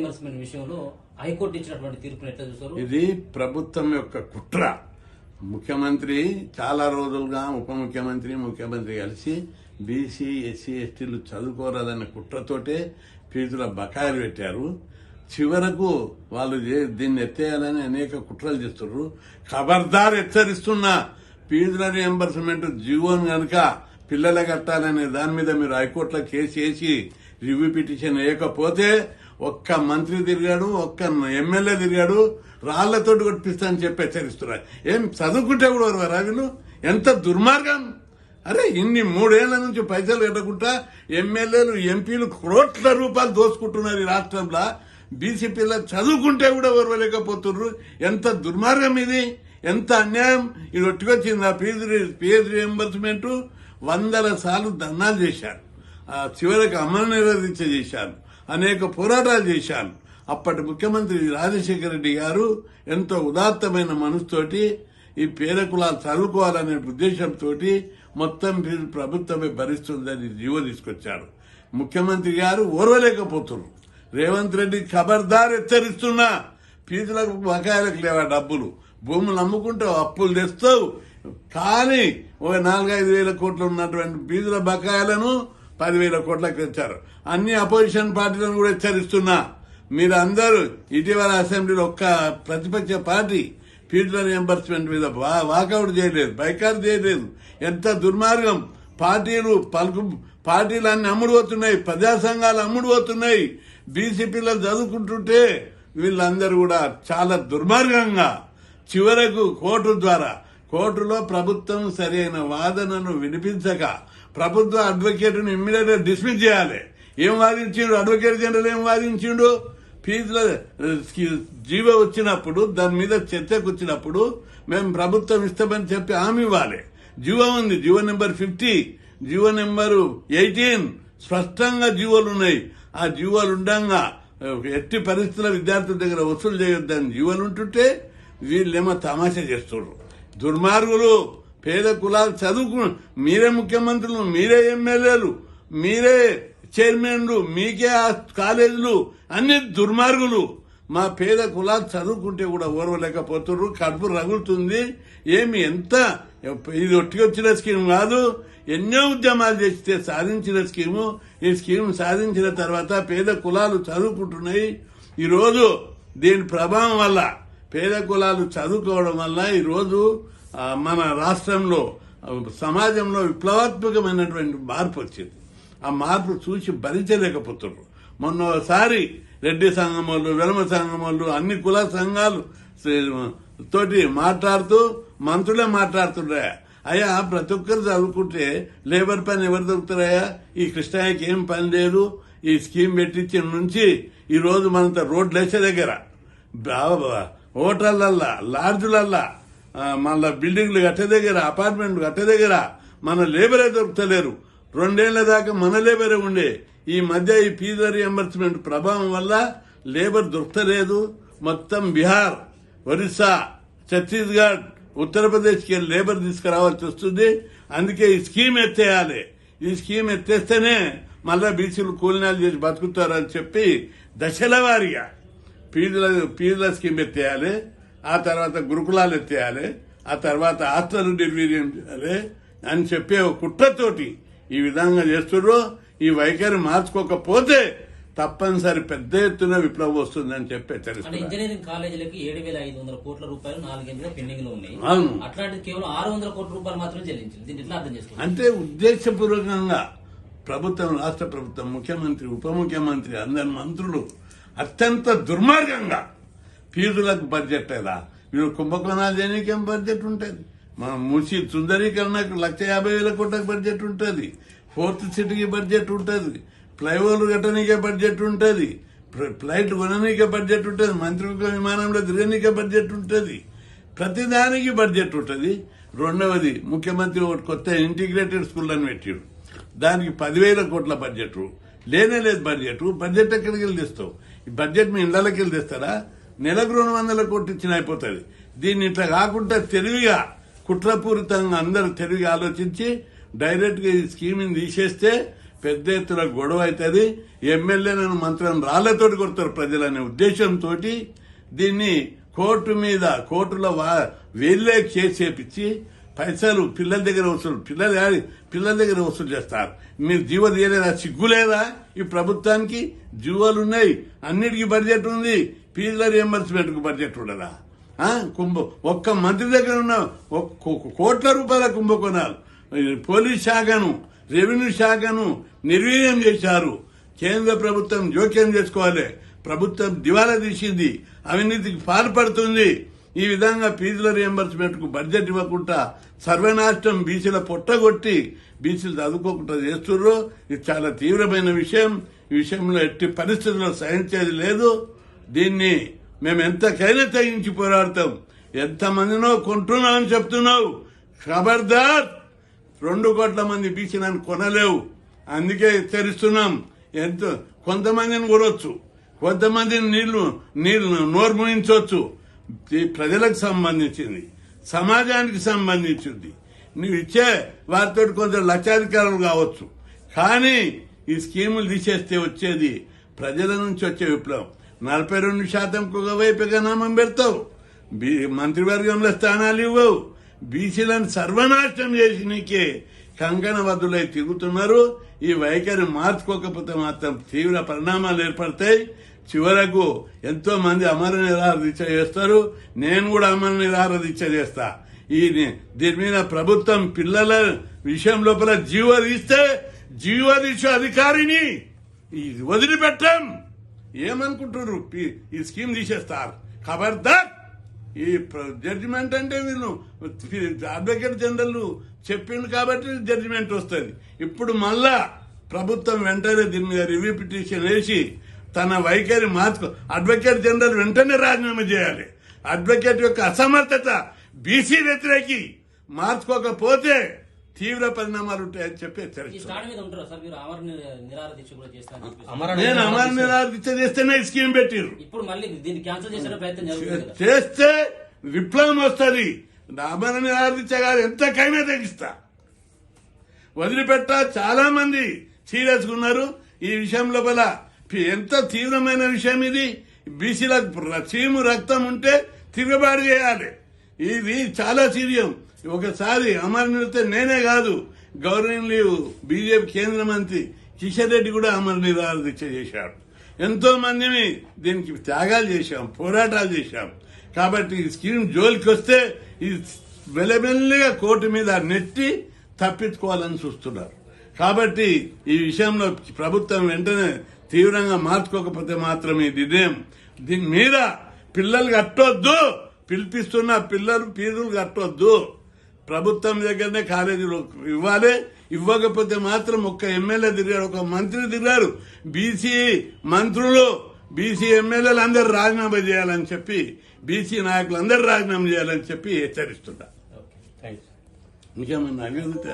Reimbursement విషయంలో high court ఇచ్చినటువంటి తీర్పును ఎట్లా చూస్తారు? ఇది ప్రభుత్వం యొక్క కుట్ర. ముఖ్యమంత్రి చాలా రోజులుగా ఉప ముఖ్యమంత్రి ముఖ్యమంత్రి కలిసి బీసీ ఎస్సీ ఎస్టీలు చదువుకోరాదన్న కుట్రతోటే ఫీజుల బకాయిలు పెట్టారు. చివరకు వాళ్ళు దీన్ని ఎత్తేయాలని అనేక కుట్రలు చేస్తున్నారు. ఖబర్దార్ హెచ్చరిస్తున్నా, ఫీజుల రీఎంబర్స్మెంట్ జీవోను గనక పిల్లలు కట్టాలనే దాని మీద మీరు హైకోర్టులో కేసు వేసి రివ్యూ పిటిషన్ వేయకపోతే ఒక్క మంత్రి తిరిగాడు, ఒక్క ఎమ్మెల్యే తిరిగాడు, రాళ్లతోటి కొట్టిస్తానని చెప్పి హెచ్చరిస్తున్నారు. ఏం చదువుకుంటే కూడా వరవరా వీళ్ళు? ఎంత దుర్మార్గం! అరే ఇన్ని 3 ఏళ్ల నుంచి పైసలు కట్టకుండా ఎమ్మెల్యేలు ఎంపీలు కోట్ల రూపాయలు దోసుకుంటున్నారు ఈ రాష్ట్రంలో. బీసీ పిల్లలు చదువుకుంటే కూడా ఓర్వలేకపోతున్నారు. ఎంత దుర్మార్గం ఇది! ఎంత అన్యాయం! ఇది ఒట్టుకొచ్చింది. ఆ ఫీజు రీఎంబర్స్మెంట్ 100 సార్లు ధర్నాలు చేశారు. చివరికి అమలు నిరోధించ చేశారు. అనేక పోరాటాలు చేశారు. అప్పటి ముఖ్యమంత్రి రాజశేఖర రెడ్డి గారు ఎంతో ఉదాత్తమైన మనసుతోటి ఈ పేద కులాలు చదువుకోవాలనే ఉద్దేశంతో మొత్తం ఫీజు ప్రభుత్వమే భరిస్తుందని జీవో తీసుకొచ్చారు. ముఖ్యమంత్రి గారు ఓర్వలేకపోతున్నారు. రేవంత్ రెడ్డి ఖబర్దార్ హెచ్చరిస్తున్నా, ఫీజులకు బకాయిలకు లేవా డబ్బులు? భూములు అమ్ముకుంటావు, అప్పులు తెస్తావు, కానీ ఒక 4-5 వేల కోట్లు ఉన్నటువంటి ఫీజుల బకాయిలను 10,000 కోట్లకు తెచ్చారు. అన్ని అపోజిషన్ పార్టీలను కూడా హెచ్చరిస్తున్నా, మీరు అందరూ ఇటీవల అసెంబ్లీలో ఒక్క ప్రతిపక్ష పార్టీ ఫీజుల రీఎంబర్స్మెంట్ మీద వాకౌట్ చేయలేదు, బైకాట్ చేయలేదు. ఎంత దుర్మార్గం! పార్టీలు అన్ని అమ్ముడు పోతున్నాయి, ప్రజా సంఘాలు అమ్ముడు పోతున్నాయి. బీసీ పిల్లలు చదువుకుంటుంటే వీళ్ళందరూ కూడా చాలా దుర్మార్గంగా చివరకు కోర్టులో ప్రభుత్వం సరైన వాదనను వినిపించక ప్రభుత్వ అడ్వకేట్ను ఇమ్మీడియట్ గా డిస్మిస్ చేయాలి. ఏం వాదించిండు అడ్వకేట్ జనరల్? ఏం వాదించిండు? ఫీజుల జీవో వచ్చినప్పుడు, దాని మీద చర్చకు వచ్చినప్పుడు మేము ప్రభుత్వం ఇస్తామని చెప్పి హామీ ఇవ్వాలి. జీవో ఉంది, జీవో నెంబర్ 50, జీవో నెంబరు 18 స్పష్టంగా జీవోలు ఉన్నాయి. ఆ జీవోలు ఉండగా ఎట్టి పరిస్థితుల విద్యార్థుల దగ్గర వసూలు చేయొద్దని జీవోలు ఉంటుంటే వీళ్ళేమో తమాషా చేస్తున్నారు. దుర్మార్గులు! పేద కులాలు మీరే ముఖ్యమంత్రులు, మీరే ఎమ్మెల్యేలు, మీరే చైర్మన్లు, మీకే ఆ కాలేజీలు, అన్ని దుర్మార్గులు. మా పేద కులాలు చదువుకుంటే కూడా ఓర్వలేకపోతున్నారు. కడుపు రగులుతుంది. ఇది ఒట్టికొచ్చిన స్కీమ్ కాదు, ఎన్నో ఉద్యమాలు చేస్తే సాధించిన స్కీము. ఈ స్కీమ్ సాధించిన తర్వాత పేద కులాలు చదువుకుంటున్నాయి. ఈరోజు దీని ప్రభావం వల్ల పేద కులాలు చదువుకోవడం వల్ల ఈరోజు మన రాష్ట్రంలో సమాజంలో విప్లవాత్మకమైనటువంటి మార్పు వచ్చింది. ఆ మార్పు చూసి భరించలేకపోతున్నారు. మొన్నసారి రెడ్డి సంఘం వాళ్ళు, వెలమ సంఘం వాళ్ళు, అన్ని కుల సంఘాలు తోటి మాట్లాడుతూ మంత్రులే మాట్లాడుతున్నాయా, అయ్యా ప్రతి ఒక్కరు చదువుకుంటే లేబర్ పని ఎవరు దొరుకుతారయ్యా? ఈ కృష్ణయ్యకి ఏం పని లేదు. ఈ స్కీమ్ పెట్టించిన నుంచి ఈ రోజు మనంత రోడ్లు వేసే దగ్గర, హోటళ్లల్లా, లాడ్జులల్లా, మళ్ళా బిల్డింగ్లు కట్టే దగ్గర, అపార్ట్మెంట్లు కట్టే దగ్గర మన లేబరే దొరుకుతలేరు. 2 ఏళ్ల దాకా మన లేబరే ఉండే. ఈ మధ్య ఈ ఫీజు రీఎంబర్స్మెంట్ ప్రభావం వల్ల లేబర్ దొరకలేదు. మొత్తం బీహార్, ఒరిస్సా, ఛత్తీస్గఢ్, ఉత్తరప్రదేశ్కి లేబర్ తీసుకురావాల్సి వస్తుంది. అందుకే ఈ స్కీమ్ ఎత్తేయాలి. ఈ స్కీమ్ ఎత్తేస్తేనే మళ్ళా బీసీలు కూలినాలు చేసి బతుకుతారని చెప్పి దశల వారీగా ఫీజుల స్కీమ్ ఎత్తేయాలి. ఆ తర్వాత గురుకులాలు ఎత్తేయాలి. ఆ తర్వాత హాస్టల్ నిర్వీర్యం చేయాలి అని చెప్పే కుట్రతోటి ఈ విధంగా చేస్తున్నారు. ఈ వైఖరి మార్చుకోకపోతే తప్పనిసరి పెద్ద ఎత్తున విప్లవం వస్తుందని చెప్పి హెచ్చరిస్తున్నారు. ఇంజనీరింగ్ కాలేజీలకి 7,500 కోట్ల రూపాయలు 4 ఏళ్ళుగా పెండింగ్ లో ఉన్నాయి. అట్లాంటిది కేవలం 600 కోట్ల రూపాయలు మాత్రమే చెల్లించింది. దీన్ని ఎట్లా అర్థం చేసుకోవాలి? అంటే ఉద్దేశపూర్వకంగా ప్రభుత్వం, రాష్ట్ర ప్రభుత్వం, ముఖ్యమంత్రి, ఉప ముఖ్యమంత్రి, అందరి మంత్రులు అత్యంత దుర్మార్గంగా ఫీజులకు బడ్జెట్ లేదా వీళ్ళు కుంభకోణాలు చేయడానికి ఏం బడ్జెట్ ఉంటుంది? మన మూసి సుందరీకరణకు 150,000 కోట్లకు బడ్జెట్ ఉంటుంది. 4th సిటీకి బడ్జెట్ ఉంటుంది. ఫ్లైఓవర్లు కట్టనీకే బడ్జెట్ ఉంటుంది. ఫ్లైట్ కొననీకే బడ్జెట్ ఉంటుంది. మంత్రివర్గ విమానంలో తిరగనీకే బడ్జెట్ ఉంటుంది. ప్రతిదానికి బడ్జెట్ ఉంటుంది. రెండవది, ముఖ్యమంత్రి ఒకటి కొత్త ఇంటిగ్రేటెడ్ స్కూల్ అని పెట్టాడు. దానికి 10,000 కోట్ల బడ్జెట్ లేనే లేదు. బడ్జెట్ ఎక్కడికి వెళ్ళి తెస్తావు? ఈ బడ్జెట్ మీ ఇళ్లకి వెళ్ళి తెస్తారా? నెలకు 200 కోట్లు ఇచ్చిన అయిపోతుంది. దీన్ని ఇట్లా కాకుండా తెలివిగా, కుట్రపూరితంగా అందరూ తెలివిగా ఆలోచించి డైరెక్ట్ గా ఈ స్కీమ్ తీసేస్తే పెద్ద ఎత్తున గొడవ అవుతుంది, ఎమ్మెల్యేలను మంత్రులను రాళ్లతోటి కొడతారు ప్రజలనే ఉద్దేశంతో దీన్ని కోర్టులో వీళ్ళే కేసు చేపించి పైసలు పిల్లల దగ్గర వసూలు చేస్తారు. మీరు జీవో తీయలేదా? సిగ్గులేదా? ఈ ప్రభుత్వానికి జీవోలు ఉన్నాయి, అన్నిటికీ బడ్జెట్ ఉంది, ఫీజుల రియంబర్స్మెంట్ కు బడ్జెట్ ఉండదా? ఒక్క మంత్రి దగ్గర ఉన్న కోట్ల రూపాయల కుంభకోణాలు పోలీస్ శాఖను, రెవెన్యూ శాఖను నిర్వీర్యం చేశారు. కేంద్ర ప్రభుత్వం జోక్యం చేసుకోవాలి. ప్రభుత్వం దివాలా తీసింది, అవినీతికి పాల్పడుతుంది. ఈ విధంగా ఫీజుల రియంబర్స్మెంట్ కు బడ్జెట్ ఇవ్వకుండా సర్వనాశనం బీసీల పొట్టగొట్టి బీసీలు చదువుకోకుండా చేస్తున్నారు. ఇది చాలా తీవ్రమైన విషయం. ఈ విషయంలో ఎట్టి పరిస్థితుల్లో సహించేది లేదు. దీన్ని మేము ఎంతకైనా తగ్గించి పోరాడతాం. ఎంతమందినో కొంటున్నామని చెప్తున్నావు, ఖబర్దార్. 2 కోట్ల మంది బీసీలను కొనలేవు. అందుకే హెచ్చరిస్తున్నాం. కొంతమందిని కొనవచ్చు, కొంతమందిని నీళ్లు నోరు మూయించవచ్చు. ప్రజలకు సంబంధించింది, సమాజానికి సంబంధించింది. నువ్వు ఇచ్చే వారితో కొందరు లక్షాధికారులు కావచ్చు, కానీ ఈ స్కీములు తీసేస్తే వచ్చేది ప్రజల నుంచి వచ్చే విప్లవం. 42% ఒకవైపు ఎగనామం పెడతావు, మంత్రివర్గంలో స్థానాలు ఇవ్వవు, బీసీలను సర్వనాశనం చేసి నీకే కంకణబద్దులై తిరుగుతున్నారు. ఈ వైఖరి మార్చుకోకపోతే మాత్రం తీవ్ర పరిణామాలు ఏర్పడతాయి. చివరకు ఎంతో మంది అమర నిరాహార దీక్ష చేస్తారు. నేను కూడా అమర నిరాహార దీక్ష చేస్తా. దీని మీద ప్రభుత్వం పిల్లల విషయం లోపల జీవదీక్ష అధికారిని వదిలిపెట్టాం. ఏమనుకుంటున్నారు? ఈ స్కీమ్ తీసేస్తారు. ఖబర్దార్. ఈ జడ్జిమెంట్ అంటే వీళ్ళు అడ్వకేట్ జనరల్ చెప్పిండు కాబట్టి జడ్జిమెంట్ వస్తుంది. ఇప్పుడు మళ్ళా ప్రభుత్వం వెంటనే దీని మీద రివ్యూ పిటిషన్ వేసి తన వైఖరి అడ్వకేట్ జనరల్ వెంటనే రాజీనామా చేయాలి. అడ్వకేట్ యొక్క అసమర్థత బీసీ వ్యతిరేకి మార్చుకోకపోతే తీవ్ర పరిణామాలు ఉంటాయని చెప్పి నేను అమర నిరాహార దీక్ష చేస్తేనే స్కీమ్ పెట్టిరు. ఇప్పుడు మళ్ళీ దీన్ని క్యాన్సిల్ చేసే ప్రయత్నం చేస్తే విప్లవం వస్తుంది. అమర నిరాహార దీక్ష కాదు, ఎంతకైనా తగ్గిస్తా. వదిలిపెట్ట. చాలా మంది సీరియస్ గా ఉన్నారు ఈ విషయం లోపల. ఎంత తీవ్రమైన విషయం ఇది. బీసీలకు చీము రక్తం ఉంటే తిరుగుబాటు చేయాలి. ఇది చాలా సీరియం. ఒకసారి అమర నిరతే నేనే కాదు, గవర్నమెంట్ బీజేపీ కేంద్ర మంత్రి కిషన్ రెడ్డి కూడా అమర నిరాహార దీక్ష చేశాడు. ఎంతో మందిని దీనికి త్యాగాలు చేశాం, పోరాటాలు చేశాం. కాబట్టి ఈ స్కీమ్ జోలికి వస్తే ఇది మెల్లమెల్లగా కోర్టు మీద నెట్టి తప్పించుకోవాలని చూస్తున్నారు. కాబట్టి ఈ విషయంలో ప్రభుత్వం వెంటనే తీవ్రంగా మార్చుకోకపోతే మాత్రం ఈ నిర్ణయం దీని మీద పిల్లలు కట్టొద్దు. పిలిపిస్తున్న పిల్లలు ఫీజులు కట్టొద్దు. ప్రభుత్వం దగ్గరనే కాలేజీలు ఇవ్వాలి. ఇవ్వకపోతే మాత్రం ఒక్క ఎమ్మెల్యే తిరిగారు, ఒక మంత్రి తిరిగారు. బీసీ మంత్రులు, బీసీ ఎమ్మెల్యేలు అందరూ రాజీనామా చేయాలని చెప్పి, బీసీ నాయకులు అందరూ రాజీనామా చేయాలని చెప్పి హెచ్చరిస్తున్నారు. ఇంకేమన్నా అడిగితే